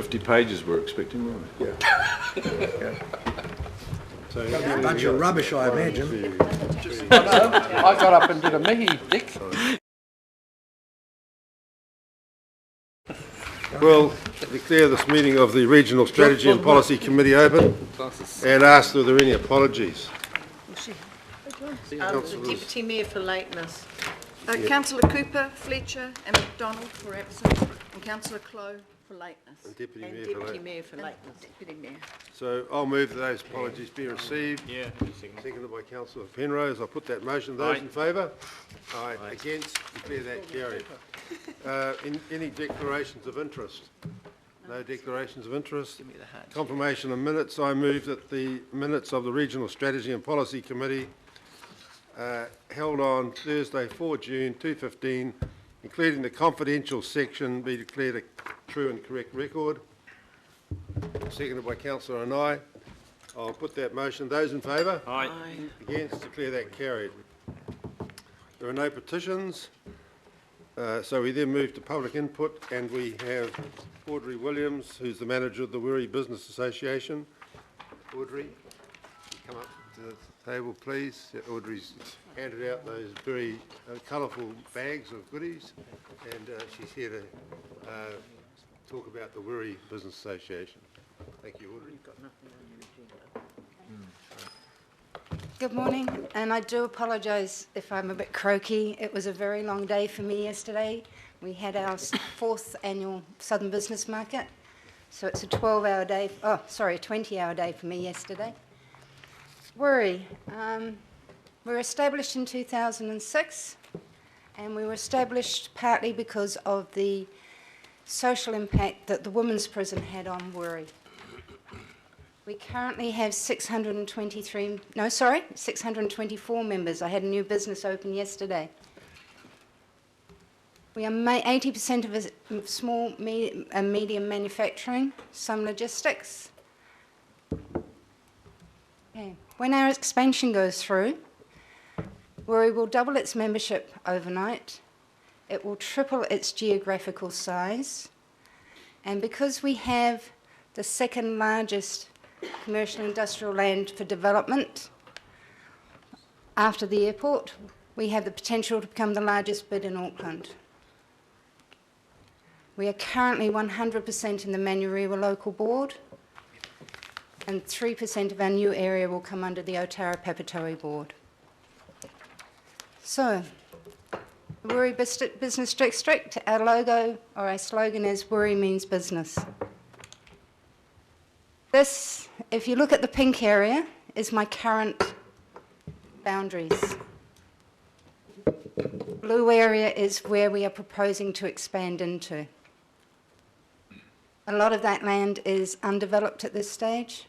50 pages we're expecting, weren't we? Yeah. So a bunch of rubbish, I imagine. I got up and did a mihi, Dick. Well, declare this meeting of the Regional Strategy and Policy Committee open and ask if there are any apologies. The Deputy Mayor for lateness. Councillor Cooper, Fletcher and McDonald were absent, and Councillor Clow for lateness. And Deputy And Mayor Deputy for Mayor for lateness. Deputy Mayor. So I'll move that those apologies be received. Yeah. Seconded by Councillor Penrose. I'll put that motion. Those in favour? Aye. Against? Declare that carried. Any declarations of interest? No declarations of interest. Confirmation of minutes. I move that the minutes of the Regional Strategy and Policy Committee held on Thursday 4 June 2015, including the confidential section, be declared a true and correct record. Seconded by Councillor Anai. I'll put that motion. Those in favour? Aye. Against? Declare that carried. There are no petitions, so we then move to public input, and we have Audrey Williams, who's the manager of the Wiri Business Association. Audrey, come up to the table, please. Audrey's handed out those very colourful bags of goodies, and she's here to talk about the Wiri Business Association. Thank you, Audrey. Good morning, and I do apologise if I'm a bit croaky. It was a very long day for me yesterday. We had our 4th annual Southern Business Market, so it's a 12-hour day, a 20-hour day for me yesterday. Wiri, we were established in 2006, and we were established partly because of the social impact that the women's prison had on Wiri. We currently have 624 members. I had a new business open yesterday. We are 80% of a small and medium manufacturing, some logistics. Okay. When our expansion goes through, Wiri will double its membership overnight. It will triple its geographical size. And because we have the second largest commercial industrial land for development after the airport, we have the potential to become the largest bid in Auckland. We are currently 100% in the Manurewa local board, and 3% of our new area will come under the Otara Papatoe board. So, Wiri Business District, our logo or our slogan is Wiri means business. This, if you look at the pink area, is my current boundaries. Blue area is where we are proposing to expand into. A lot of that land is undeveloped at this stage,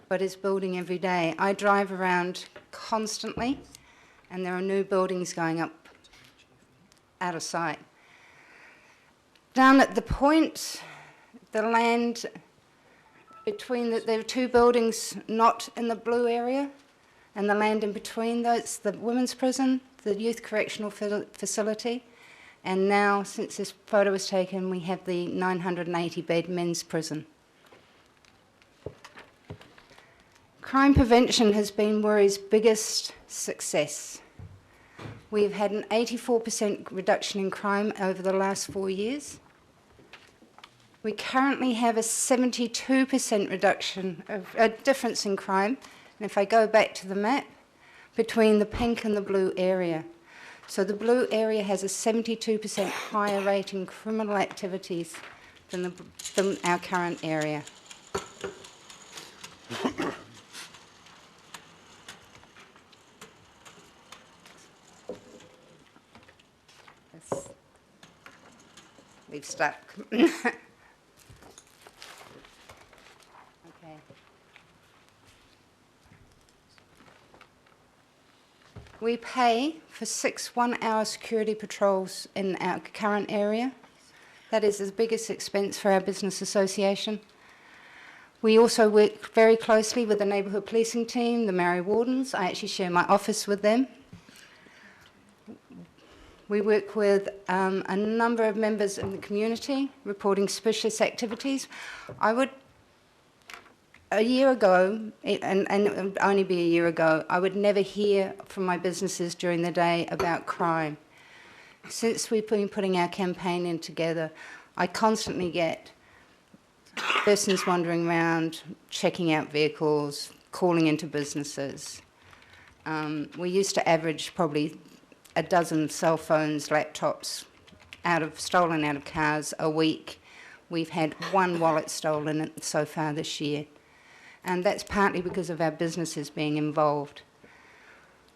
but is building every day. I drive around constantly, and there are new buildings going up out of sight. Down at the point, the land between there are 2 buildings not in the blue area, and the land in between those, the women's prison, the youth correctional facility, and now, since this photo was taken, we have the 980-bed men's prison. Crime prevention has been Wiri's biggest success. We've had an 84% reduction in crime over the last 4 years. We currently have a 72% reduction, a difference in crime, and if I go back to the map, between the pink and the blue area. So the blue area has a 72% higher rate in criminal activities than our current area. We've stuck. Okay. We pay for 6 one-hour security patrols in our current area. That is the biggest expense for our business association. We also work very closely with the neighbourhood policing team, the Maori Wardens. I actually share my office with them. We work with a number of members in the community reporting specialist activities. A year ago, and it would only be a year ago, I would never hear from my businesses during the day about crime. Since we've been putting our campaign in together, I constantly get persons wandering around, checking out vehicles, calling into businesses. We used to average probably a dozen cell phones, laptops, stolen out of cars a week. We've had one wallet stolen so far this year. And that's partly because of our businesses being involved.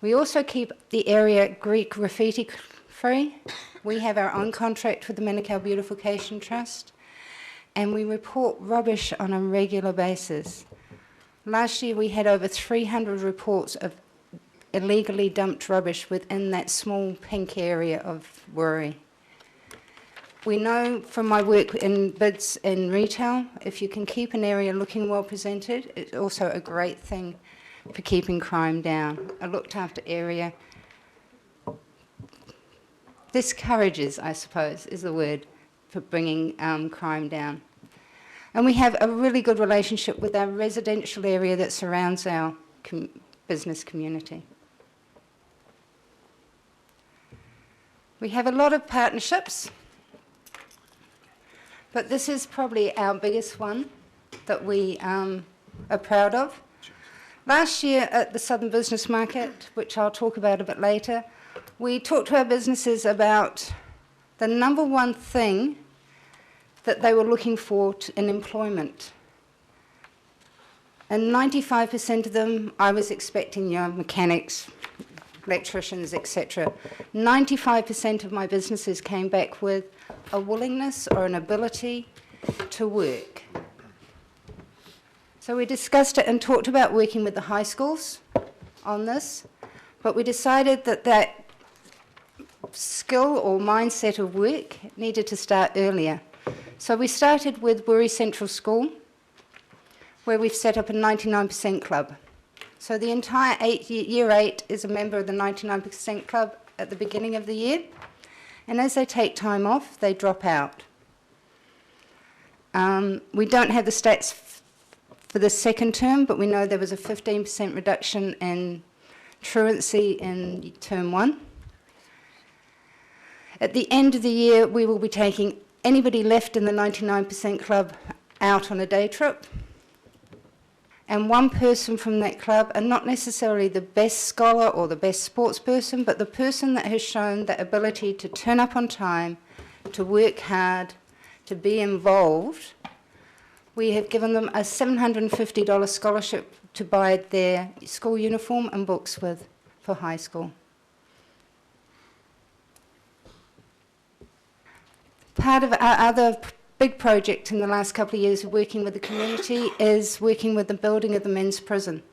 We also keep the area Greek graffiti free. We have our own contract with the Manukau Beautification Trust, and we report rubbish on a regular basis. Last year we had over 300 reports of illegally dumped rubbish within that small pink area of Wuri. We know from my work in bids in retail, if you can keep an area looking well presented, it's also a great thing for keeping crime down. A looked after area discourages, I suppose, is the word for bringing crime down. And we have a really good relationship with our residential area that surrounds our business community. We have a lot of partnerships, but this is probably our biggest one that we are proud of. Last year at the Southern Business Market, which I'll talk about a bit later, we talked to our businesses about the number one thing that they were looking for in employment. And 95% of them, I was expecting, mechanics, electricians, etc. 95% of my businesses came back with a willingness or an ability to work. So we discussed it and talked about working with the high schools on this, but we decided that that skill or mindset of work needed to start earlier. So we started with Wuri Central School, where we've set up a 99% club. So the entire year 8 is a member of the 99% club at the beginning of the year, and as they take time off, they drop out. We don't have the stats for the second term, but we know there was a 15% reduction in truancy in term 1. At the end of the year, we will be taking anybody left in the 99% club out on a day trip. And one person from that club, and not necessarily the best scholar or the best sports person, but the person that has shown that ability to turn up on time, to work hard, to be involved, we have given them a $750 scholarship to buy their school uniform and books with for high school. Part of our other big project in the last couple of years of working with the community is working with the building of the men's prison.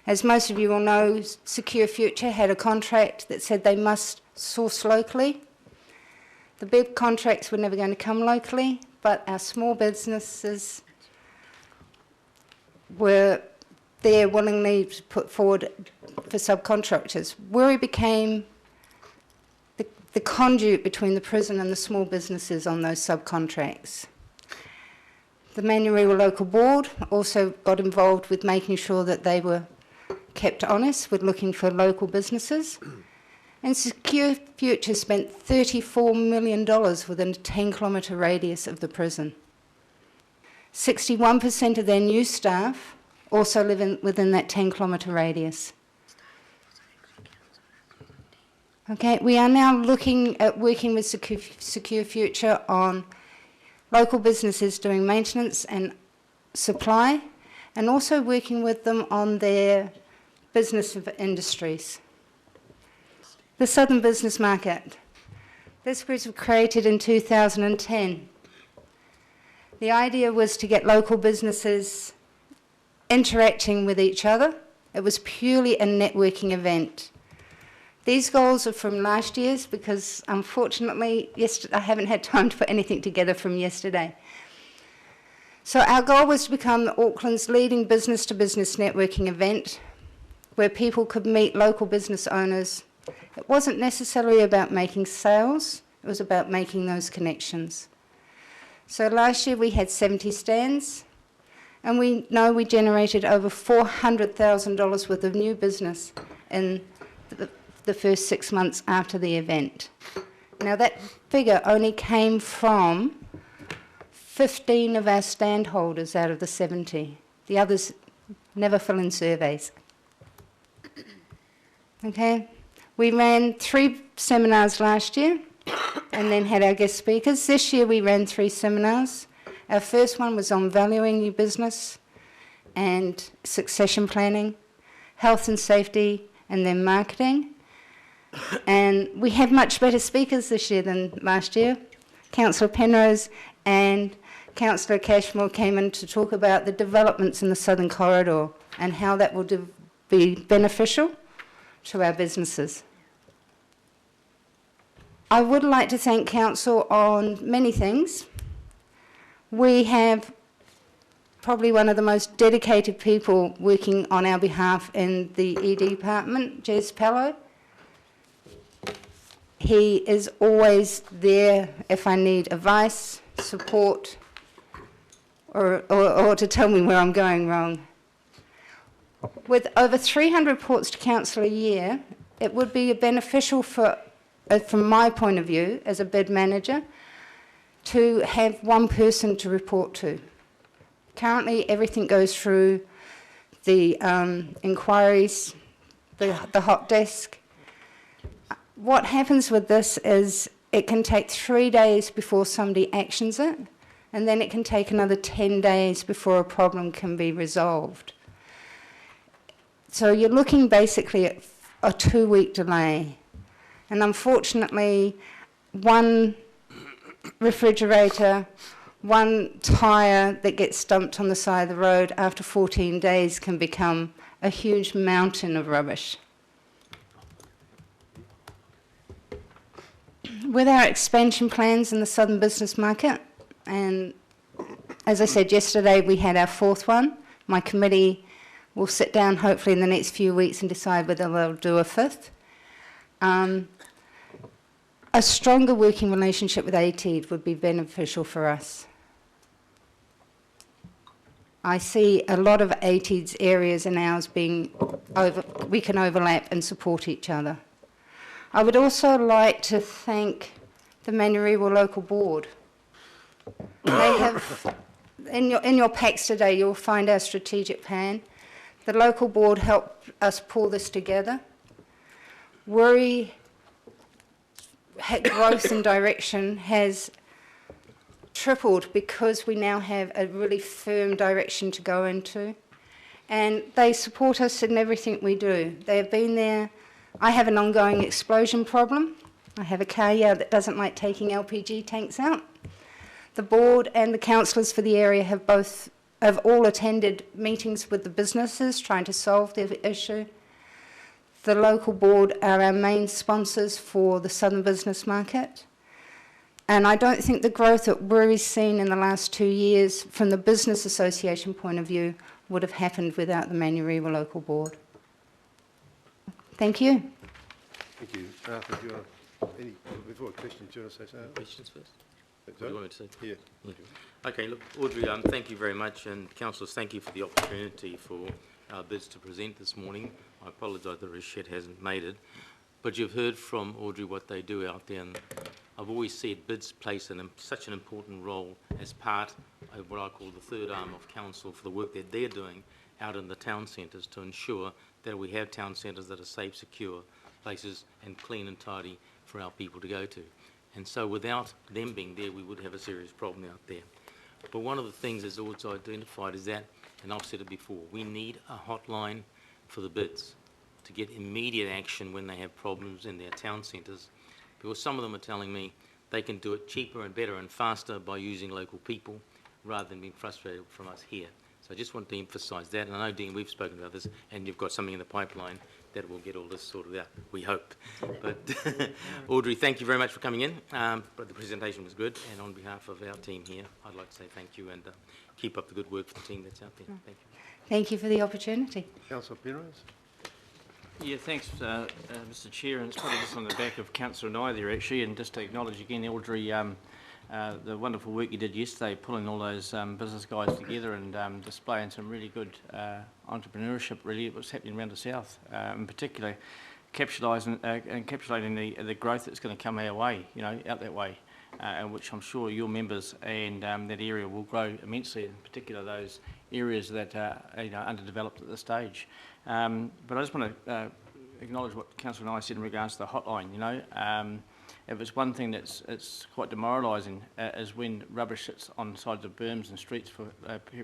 As most of you will know, Secure Future had a contract that said they must source locally. The big contracts were never going to come locally, but our small businesses were there willingly to put forward for subcontractors. Wuri became the conduit between the prison and the small businesses on those subcontracts. The Manurewa Local Board also got involved with making sure that they were kept honest with looking for local businesses. And Secure Future spent $34 million within a 10-kilometre radius of the prison. 61% of their new staff also live within that 10-kilometre radius. Okay, we are now looking at working with Secure Future on local businesses doing maintenance and supply, and also working with them on their business industries. The Southern Business Market. This was created in 2010. The idea was to get local businesses interacting with each other. It was purely a networking event. These goals are from last year's because, unfortunately, I haven't had time to put anything together from yesterday. So our goal was to become Auckland's leading business-to-business networking event where people could meet local business owners It wasn't necessarily about making sales, it was about making those connections. So last year we had 70 stands, and we know we generated over $400,000 worth of new business in the first 6 months after the event. Now that figure only came from 15 of our stand holders out of the 70. The others never fill in surveys. Okay, we ran 3 seminars last year and then had our guest speakers. This year we ran 3 seminars. Our first one was on valuing new business and succession planning, health and safety, and then marketing. And we had much better speakers this year than last year. Councillor Penrose and Councillor Cashmore came in to talk about the developments in the Southern Corridor and how that will be beneficial to our businesses. I would like to thank Council on many things. We have probably one of the most dedicated people working on our behalf in the ED department, Jez Pello. He is always there if I need advice, support, or to tell me where I'm going wrong. With over 300 reports to Council a year, it would be beneficial from my point of view as a bid manager to have one person to report to. Currently, everything goes through the inquiries, the hot desk. What happens with this is it can take 3 days before somebody actions it, and then it can take another 10 days before a problem can be resolved. So you're looking basically at a 2-week delay. And unfortunately, one refrigerator, one tyre that gets dumped on the side of the road after 14 days can become a huge mountain of rubbish. With our expansion plans in the southern business market, and as I said yesterday, we had our 4th one. My committee will sit down hopefully in the next few weeks and decide whether they'll do a 5th. A stronger working relationship with ATEED would be beneficial for us. I see a lot of ATEED's areas and ours being we can overlap and support each other. I would also like to thank the Manurewa Local Board. They have, in your packs today, you'll find our strategic plan. The local board helped us pull this together. Worry growth and direction has tripled because we now have a really firm direction to go into. And they support us in everything we do. They have been there. I have an ongoing explosion problem. I have a car yard that doesn't like taking LPG tanks out. The board and the councillors for the area have all attended meetings with the businesses trying to solve the issue. The local board are our main sponsors for the southern business market. And I don't think the growth that Worry's seen in the last 2 years from the business association point of view would have happened without the Manurewa Local Board. Thank you. Thank you. Arthur, do you want before questions, do you want to say something? Questions first? What do you want me to say? Yeah. Okay, look, Audrey, thank you very much, and councillors, thank you for the opportunity for our bids to present this morning. I apologise that Rashid hasn't made it, but you've heard from Audrey what they do out there, and I've always said bids play such an important role as part of what I call the third arm of council for the work that they're doing out in the town centres to ensure that we have town centres that are safe, secure places and clean and tidy for our people to go to. And so without them being there, we would have a serious problem out there. But one of the things that's also identified is that, and I've said it before, we need a hotline for the bids to get immediate action when they have problems in their town centres, because some of them are telling me they can do it cheaper and better and faster by using local people rather than being frustrated from us here. So I just want to emphasise that, and I know, Dean, we've spoken about this, and you've got something in the pipeline that will get all this sorted out, we hope. But Audrey, thank you very much for coming in, but the presentation was good, and on behalf of our team here, I'd like to say thank you and keep up the good work for the team that's out there. Thank you. Thank you for the opportunity. Councillor Penrose? Yeah, thanks, Mr Chair, and it's probably just on the back of Councillor and I there actually, and just to acknowledge again, Audrey, the wonderful work you did yesterday, pulling all those business guys together and displaying some really good entrepreneurship, really, what's happening around the south, in particular, encapsulating the growth that's going to come our way, you know, out that way, which I'm sure your members and that area will grow immensely, in particular those areas that are underdeveloped at this stage. But I just want to acknowledge what Councillor and I said in regards to the hotline. You know, if it's one thing it's quite demoralising is when rubbish sits on sides of berms and streets for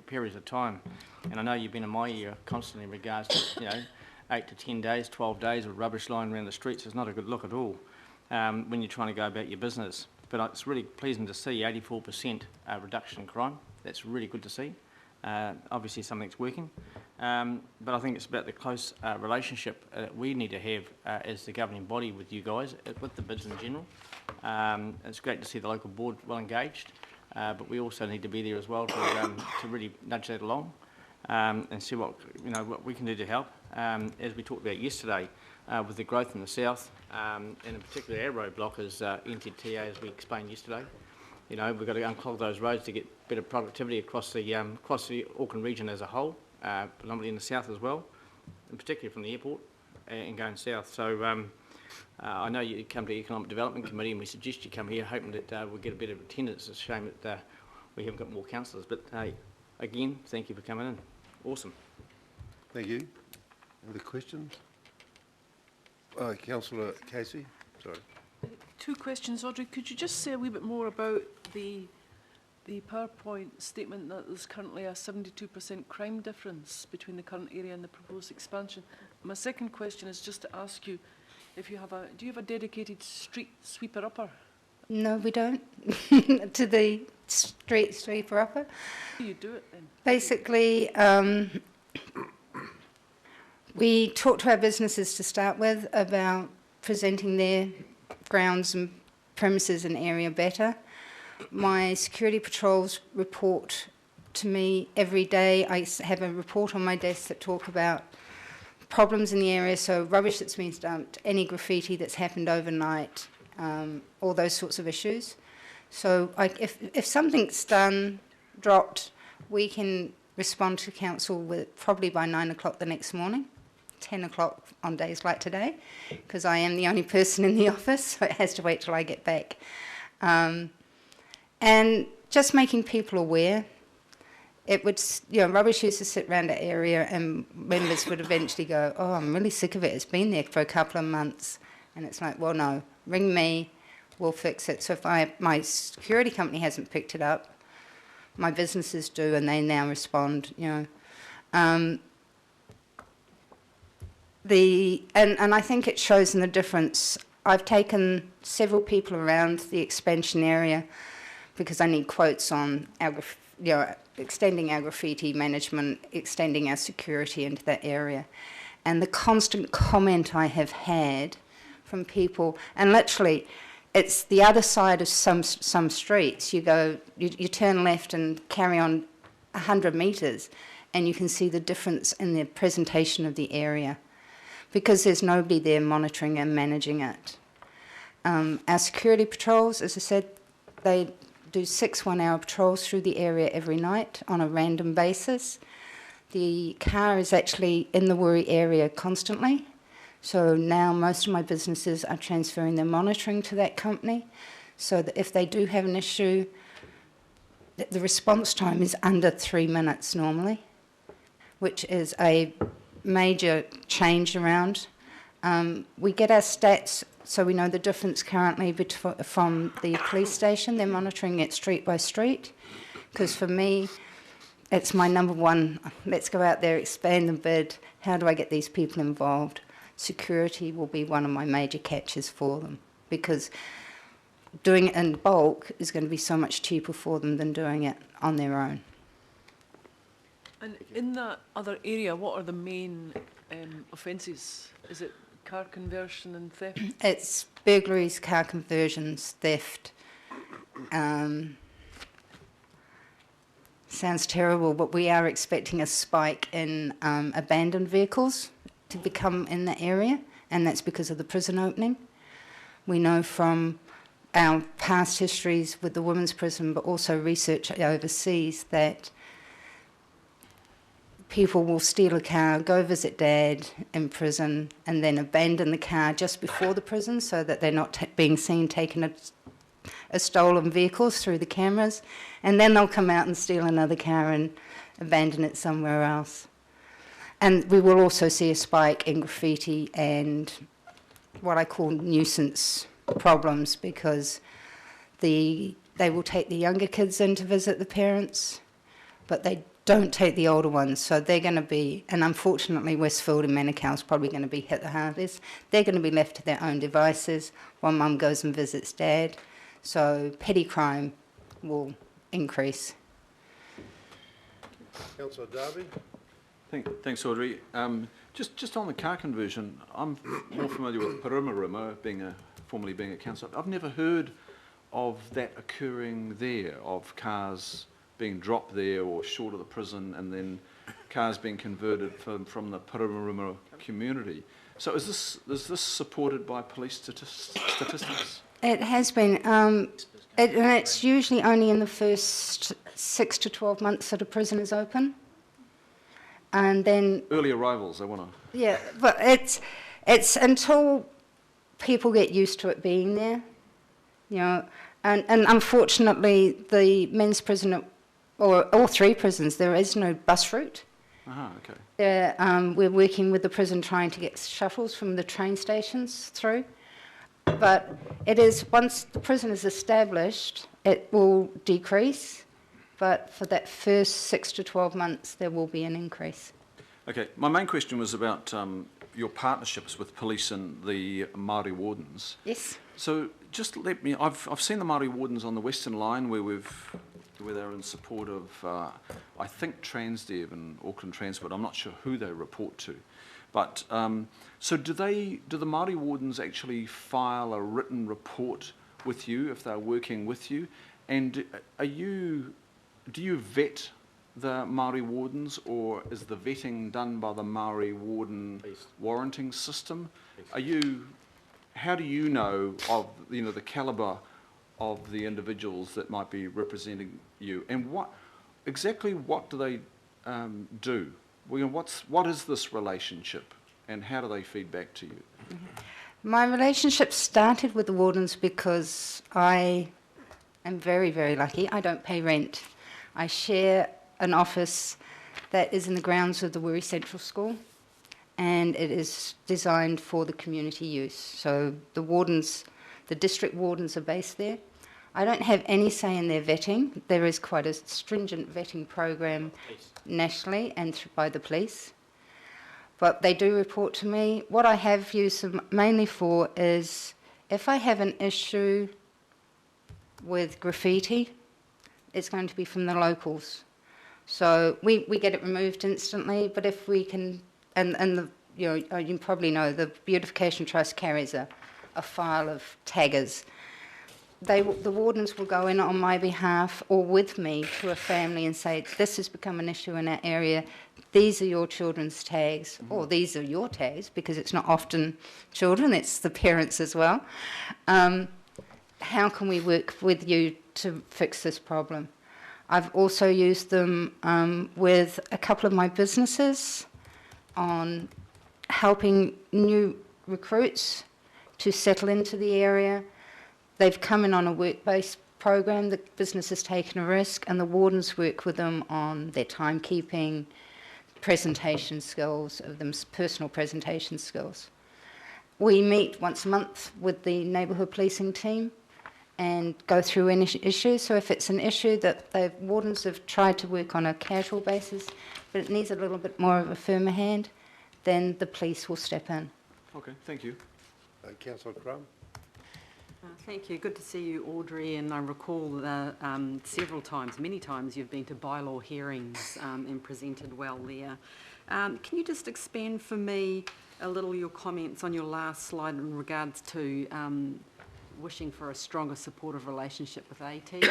periods of time. And I know you've been in my area constantly in regards to 8 to 10 days, 12 days of rubbish lying around the streets. It's not a good look at all when you're trying to go about your business. But it's really pleasing to see 84% reduction in crime. That's really good to see. Obviously something's working, but I think it's about the close relationship that we need to have as the governing body with you guys, with the bids in general. It's great to see the local board well engaged, but we also need to be there as well to really nudge that along and see what we can do to help. As we talked about yesterday, with the growth in the south, and in particular our roadblock is NTTA, as we explained yesterday. You know, we've got to unclog those roads to get better productivity across the Auckland region as a whole, predominantly in the south as well, and particularly from the airport and going south. So I know you come to the Economic Development Committee and we suggest you come here hoping that we'll get a bit of attendance. It's a shame that we haven't got more councillors, but again, thank you for coming in. Awesome. Thank you. Other questions? Councillor Casey, sorry. 2 questions, Audrey. Could you just say a wee bit more about the PowerPoint statement that there's currently a 72% crime difference between the current area and the proposed expansion? My second question is just to ask you if you have do you have a dedicated street sweeper upper? No, we don't. To the street sweeper upper. How do you do it then? Basically, we talk to our businesses to start with about presenting their grounds and premises and area better. My security patrols report to me every day. I have a report on my desk that talk about problems in the area, so rubbish that's been dumped, any graffiti that's happened overnight, all those sorts of issues. So if something's done, dropped, we can respond to council with probably by 9 o'clock the next morning. 10 o'clock on days like today, because I am the only person in the office, so it has to wait till I get back. And just making people aware. It would, rubbish used to sit around the area and members would eventually go, oh, I'm really sick of it, it's been there for a couple of months. And it's like, well, no, ring me, we'll fix it. So if my security company hasn't picked it up, my businesses do, and they now respond, And I think it shows in the difference. I've taken several people around the expansion area because I need quotes on our, extending our graffiti management, extending our security into that area. And the constant comment I have had from people, and literally it's the other side of some streets. You turn left and carry on 100 metres and you can see the difference in the presentation of the area, because there's nobody there monitoring and managing it. Our security patrols, as I said, they do 6 one-hour patrols through the area every night on a random basis. The car is actually in the Wuri area constantly, so now most of my businesses are transferring their monitoring to that company, so that if they do have an issue, the response time is under 3 minutes normally, which is a major change around. We get our stats, so we know the difference currently from the police station. They're monitoring it street by street, because for me, it's my number one. Let's go out there, expand the bid. How do I get these people involved? Security will be one of my major catches for them, because doing it in bulk is going to be so much cheaper for them than doing it on their own. And in that other area, what are the main offences? Is it car conversion and theft? It's burglaries, car conversions, theft. Sounds terrible, but we are expecting a spike in abandoned vehicles to become in the area, and that's because of the prison opening. We know from our past histories with the women's prison, but also research overseas, that people will steal a car, go visit dad in prison, and then abandon the car just before the prison so that they're not being seen taking a stolen vehicles through the cameras, and then they'll come out and steal another car and abandon it somewhere else. And we will also see a spike in graffiti and what I call nuisance problems, because they will take the younger kids in to visit the parents, but they don't take the older ones, so they're going to be, and unfortunately Westfield and Manukau is probably going to be hit the hardest. They're going to be left to their own devices while mum goes and visits dad, so petty crime will increase. Councillor Darby? Thanks, Audrey. Just on the car conversion, I'm more familiar with Parumaruma, formerly being a councillor. I've never heard of that occurring there, of cars being dropped there or short of the prison, and then cars being converted from the Parumaruma community. So is this supported by police statistics? It has been, and it's usually only in the first 6 to 12 months that a prison is open. And then... Early arrivals, I want to... Yeah, but it's until people get used to it being there, you know, and unfortunately the men's prison, or all three prisons, there is no bus route. Okay. We're working with the prison trying to get shuttles from the train stations through. But it is, once the prison is established, it will decrease. But for that first 6 to 12 months, there will be an increase. Okay, my main question was about your partnerships with police and the Māori wardens. Yes. So just let me, I've seen the Māori wardens on the Western Line where they're in support of, I think, Transdev and Auckland Transport. I'm not sure who they report to. But, so do the Māori wardens actually file a written report with you if they're working with you? And do you vet the Māori wardens, or is the vetting done by the Māori warden warranting system? How do you know of the calibre of the individuals that might be representing you, and exactly what do they do? What is this relationship, and how do they feed back to you? My relationship started with the wardens because I am very, very lucky. I don't pay rent. I share an office that is in the grounds of the Wiri Central School, and it is designed for the community use. So the district wardens are based there. I don't have any say in their vetting. There is quite a stringent vetting program nationally and by the police. But they do report to me. What I have used them mainly for is if I have an issue with graffiti, it's going to be from the locals. So we get it removed instantly, but if we can, and you probably know, the Beautification Trust carries a file of taggers. The wardens will go in on my behalf or with me to a family and say, this has become an issue in our area, these are your children's tags, or these are your tags, because it's not often children, it's the parents as well. How can we work with you to fix this problem? I've also used them with a couple of my businesses on helping new recruits to settle into the area. They've come in on a work-based program. The business has taken a risk, and the wardens work with them on their timekeeping, presentation skills, personal presentation skills. We meet once a month with the neighbourhood policing team and go through any issues. So if it's an issue that the wardens have tried to work on a casual basis, but it needs a little bit more of a firmer hand, then the police will step in. Okay, thank you. Councillor Crum? Thank you. Good to see you, Audrey. And I recall several times, many times, you've been to bylaw hearings and presented well there. Can you just expand for me a little your comments on your last slide in regards to wishing for a stronger supportive relationship with AT?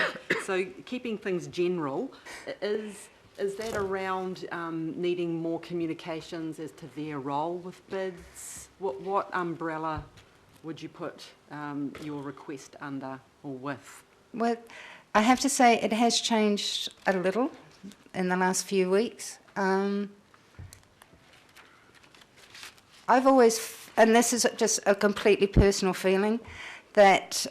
So keeping things general, is Is that around needing more communications as to their role with bids? What umbrella would you put your request under or with? Well, I have to say it has changed a little in the last few weeks. I've always, and this is just a completely personal feeling, that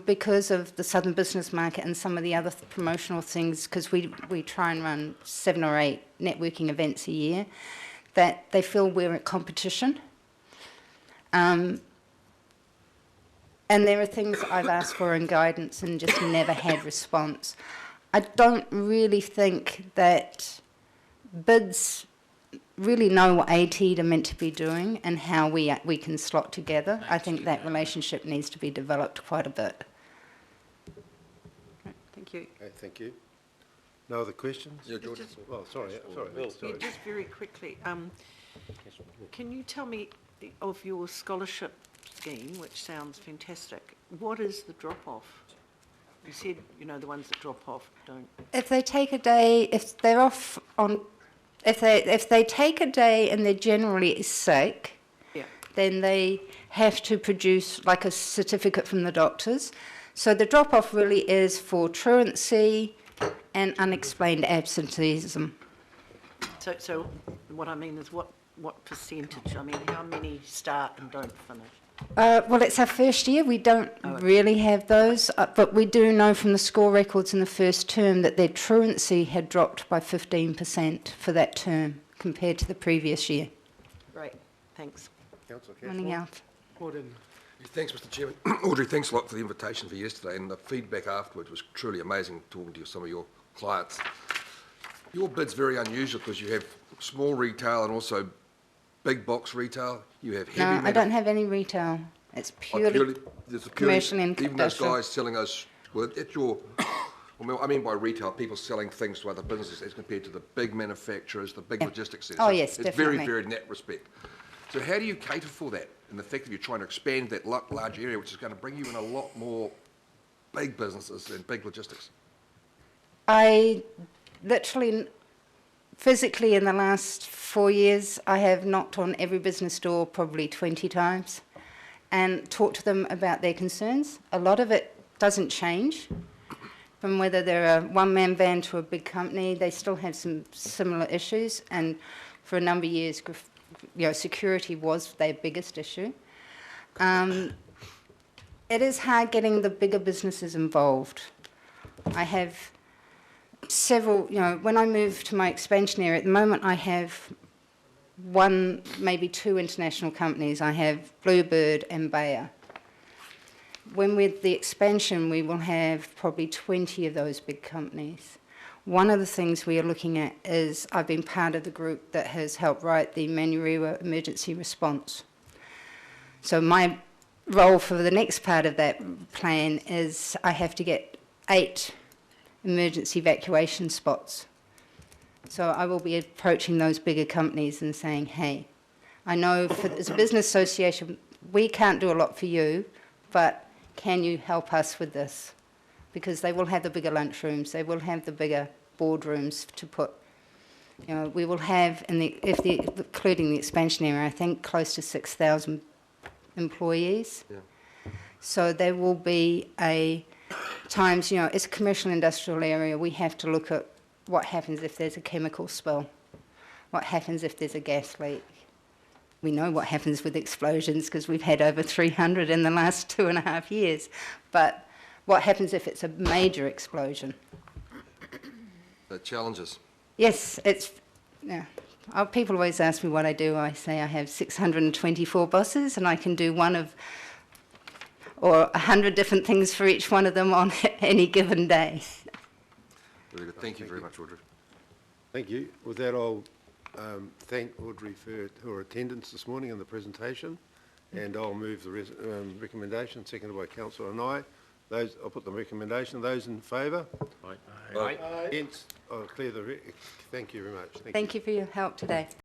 because of the Southern Business Market and some of the other promotional things, because we try and run 7 or 8 networking events a year, that they feel we're at competition. And there are things I've asked for in guidance and just never had response. I don't really think that bids really know what AT are meant to be doing and how we can slot together. I think that relationship needs to be developed quite a bit. Okay, thank you. Okay, thank you. No other questions? Yeah, Oh, sorry. Yeah, just very quickly, can you tell me of your scholarship scheme, which sounds fantastic, what is the drop-off? You said, you know, the ones that drop off don't... If they take a day, if they're off on, if they take a day and they're generally sick, Yeah. then they have to produce like a certificate from the doctors. So the drop-off really is for truancy and unexplained absenteeism. So what I mean is what percentage? I mean, how many start and don't finish? Well, it's our first year. We don't really have those, but we do know from the score records in the first term that their truancy had dropped by 15% for that term compared to the previous year. Great, thanks. Councillor Running Cashmore. out. Gordon. Thanks, Mr Chairman. Audrey, thanks a lot for the invitation for yesterday, and the feedback afterwards was truly amazing talking to some of your clients. Your bid's very unusual because you have small retail and also big box retail. You have heavy... No, I don't have any retail. It's purely commercial and even those industrial. guys selling those... Well, at your... I mean by retail, people selling things to other businesses as compared to the big manufacturers, the big logistics centres. Oh, yes, it's definitely. very varied in that respect. So how do you cater for that and the fact that you're trying to expand that large area, which is going to bring you in a lot more big businesses and big logistics? I literally, physically in the last 4 years, I have knocked on every business door probably 20 times and talked to them about their concerns. A lot of it doesn't change. From whether they're a one-man band to a big company, they still have some similar issues, and for a number of years, you know, security was their biggest issue. It is hard getting the bigger businesses involved. I have several, you know, when I moved to my expansion area, at the moment I have one, maybe 2 international companies. I have Bluebird and Bayer. When with the expansion, we will have probably 20 of those big companies. One of the things we are looking at is, I've been part of the group that has helped write the Manurewa emergency response. So my role for the next part of that plan is I have to get 8 emergency evacuation spots. So I will be approaching those bigger companies and saying, hey, I know as a business association, we can't do a lot for you, but can you help us with this? Because they will have the bigger lunchrooms, they will have the bigger boardrooms to put. You know, we will have, including the expansion area, I think close to 6,000 employees. Yeah. So there will be times, you know, it's a commercial industrial area, we have to look at what happens if there's a chemical spill, what happens if there's a gas leak. We know what happens with explosions because we've had over 300 in the last 2.5 years. But what happens if it's a major explosion? The challenges. Yes, it's... Yeah. People always ask me what I do. I say I have 624 bosses and I can do one of... or 100 different things for each one of them on any given day. Very good. Thank you very much, Audrey. Thank you. With that, I'll thank Audrey for her attendance this morning and the presentation, and I'll move the recommendation, seconded by Councillor Nye. I'll put the recommendation. Those in favour? Aye. Against? I'll clear the... Thank you very much. Thank you for your help today.